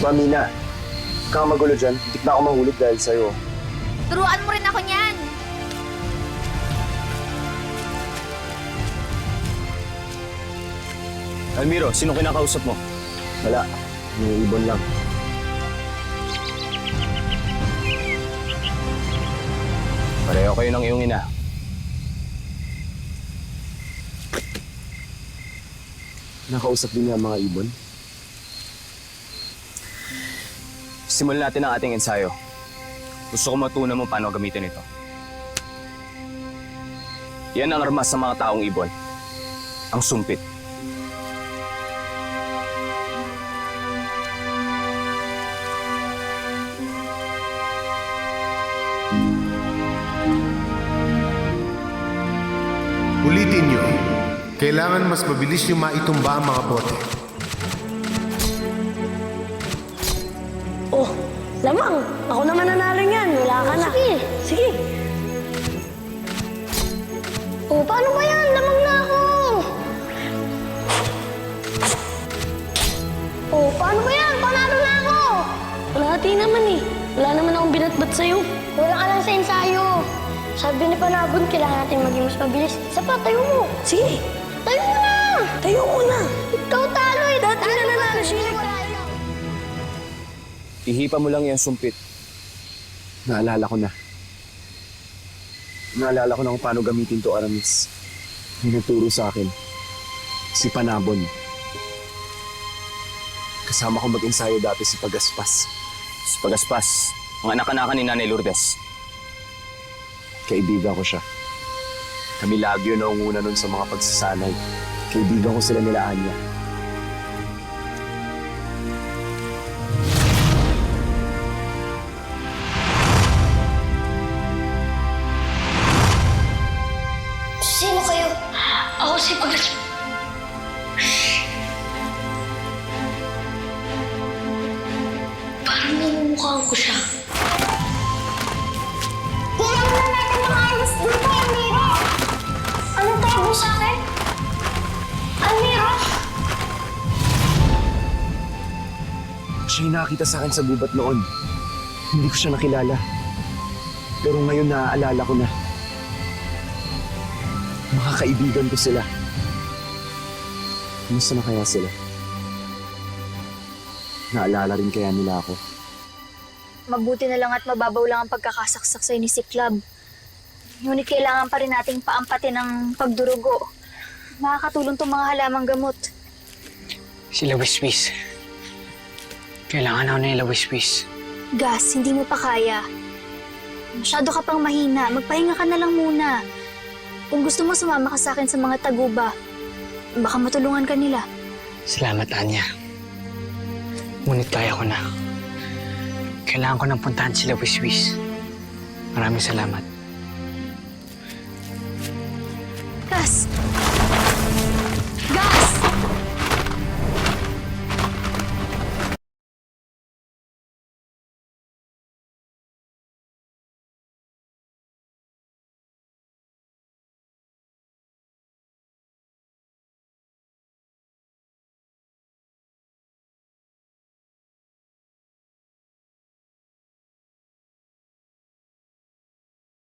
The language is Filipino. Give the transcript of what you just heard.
ba, Mina? Huwag kang magulo dyan. Hindi na ako mahulog dahil sa'yo. Turuan mo rin ako niyan. Almiro, sino kinakausap mo? Wala. May ibon lang. Pareho kayo ng iyong ina. Nakausap din niya ang mga ibon. Simulan natin ang ating ensayo. Gusto ko matunan mo paano gamitin ito. Yan ang armas sa mga taong ibon. Ang sumpit. Ulitin nyo. Kailangan mas mabilis nyo maitumba ang mga bote. Oh, lamang. Ako naman nanalo niyan. Wala ka na. Sige. Sige. Oh, paano ba yan? Lamang na ako. Oh, paano ba yan? Panalo na ako. Kalahati naman eh. Wala naman akong binatbat sa'yo. Wala ka lang sa ensayo. Sabi ni Panabon, kailangan natin maging mas mabilis. Sapa, tayo mo. Sige. Tayo mo na. Tayo mo na. Ikaw talo eh. Dati na nanalo siya. Ihipa mo lang yung sumpit. Naalala ko na. Naalala ko na kung paano gamitin to, Aramis. May nagturo sa akin. Si Panabon. Kasama ko mag-ensayo dati si Pagaspas. Si Pagaspas, ang anak-anakan ni Nanay Lourdes. Kaibigan ko siya. Kami lagi yun naunguna nun sa mga pagsasanay. Kaibigan ko sila nila Anya. Sino kayo? Ako si Pagas. Parang namumukhaan ko siya. Kailangan na natin mga ayos dito, Almiro! Anong tawag mo sa akin? Almiro? Siya yung nakakita sa akin sa gubat noon. Hindi ko siya nakilala. Pero ngayon naaalala ko na. Mga kaibigan ko sila. Kumusta na kaya sila? Naalala rin kaya nila ako. Mabuti na lang at mababaw lang ang pagkakasaksak sa'yo ni Siklab. Ngunit kailangan pa rin nating paampatin ng pagdurugo. Makakatulong tong mga halamang gamot. Sila Wiswis. Kailangan ako nila Wiswis. Gas, hindi mo pa kaya. Masyado ka pang mahina. Magpahinga ka na lang muna. Kung gusto mo sumama ka sa akin sa mga taguba, baka matulungan ka nila. Salamat, Anya. Ngunit kaya ko na. Kailangan ko nang puntahan sila Wiswis. Maraming salamat.